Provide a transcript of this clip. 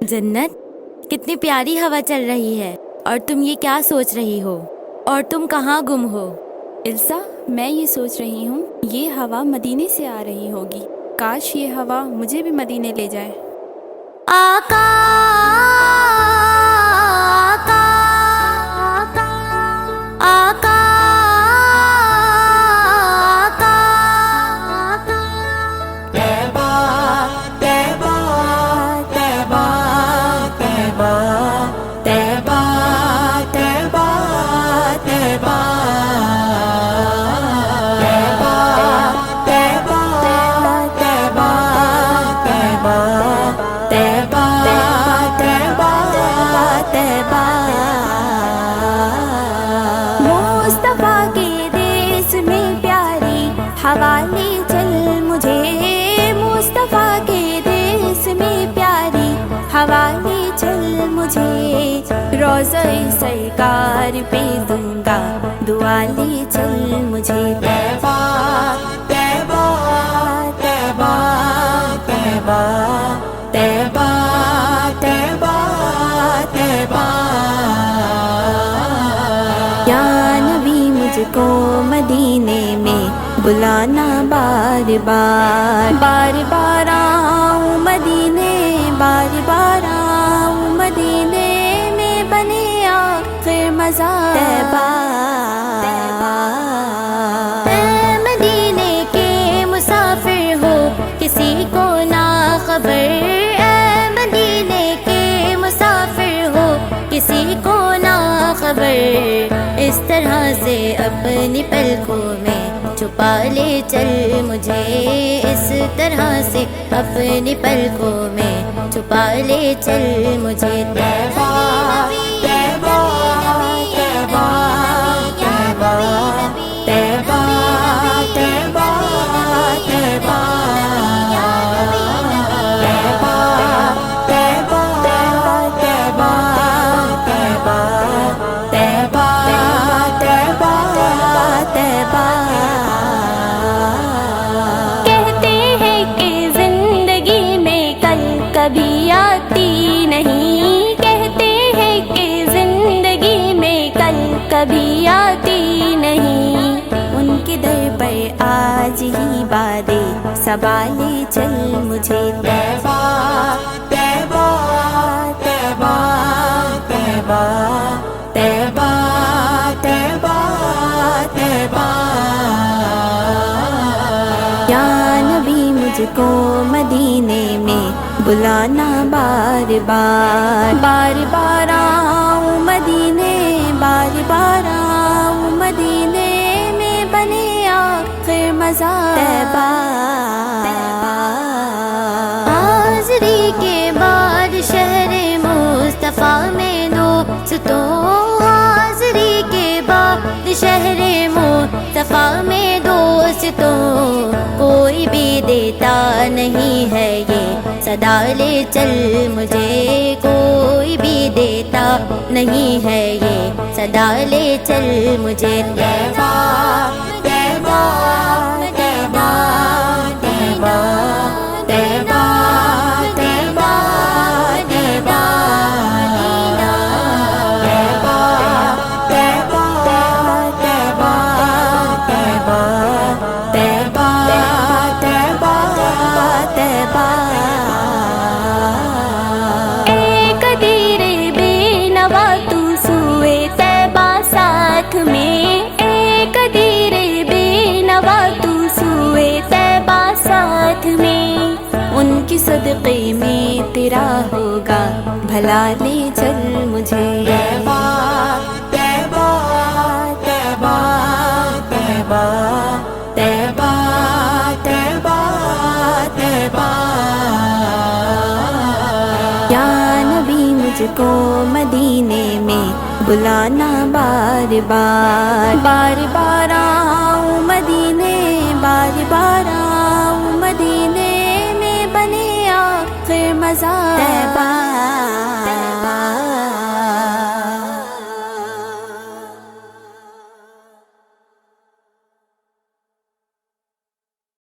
جنت، کتنی پیاری ہوا چل رہی ہے، اور تم یہ کیا سوچ رہی ہو؟ اور تم کہاں گم ہو؟ السا، میں یہ سوچ رہی ہوں یہ ہوا مدینے سے آ رہی ہوگی، کاش یہ ہوا مجھے بھی مدینے لے جائے۔ آقا آقا مصطفیٰ کے دیس میں پیاری حوالے چل مجھے، مصطفیٰ کے دیس میں پیاری حوالے چل مجھے، روضہ سرکار پہ دوں گا دعا لے چل مجھے۔ طیبہ طیبہ طیبہ طیبہ طیبہ طیبہ طیبہ، یا نبی مجھ کو مدینے میں بلانا بار بار، بار بار آؤں مدینے، بار بار آؤں مدینے میں، بنے آخر مزار طیبہ۔ اے مدینے کے مسافر ہو کسی کو نہ خبر، اے مدینے کے مسافر ہو کسی کو نہ خبر، اس طرح سے اپنی پلکوں میں چھپا لے چل مجھے، اس طرح سے اپنی پلکوں میں چھپا لے چل مجھے۔ طیبہ طیبہ طیبہ طیبہ طیبہ طیبہ طیبہ کہتے ہیں کہ زندگی میں کل کبھی آتی نہیں، کہتے ہیں کہ زندگی میں کل کبھی آتی نہیں، ان کے در پر آج ہی بادے سنبھالے چل مجھے۔ طیبہ طیبہ طیبہ طیبہ طیبہ طیبہ طیبہ، یا نبی مجھ کو مدینے میں بلانا بار بار، بار بار آؤں مدینے، بار بار آؤں مدینے میں، بنے آخر مزار طیبہ۔ حاضری کے بعد شہر مصطفیٰ میں دوستوں، حاضری کے بعد شہر مصطفیٰ میں دوستوں، کوئی بھی دیتا نہیں ہے یہ صدا لے چل مجھے، کوئی بھی دیتا نہیں ہے یہ صدا لے چل مجھے۔ طیبہ طیبہ طیبہ طیبہ طیبہ طیبہ طیبہ صدقے میں تیرا ہوگا بھلا لے چل مجھے۔ طیبہ طیبہ طیبہ طیبہ طیبہ طیبہ طیبہ، یا نبی مجھ کو مدینے میں بلانا بار بار، بار بار آؤں مدینے، بار بار آؤں مدینے میں، بنے آخر مزار طیبہ۔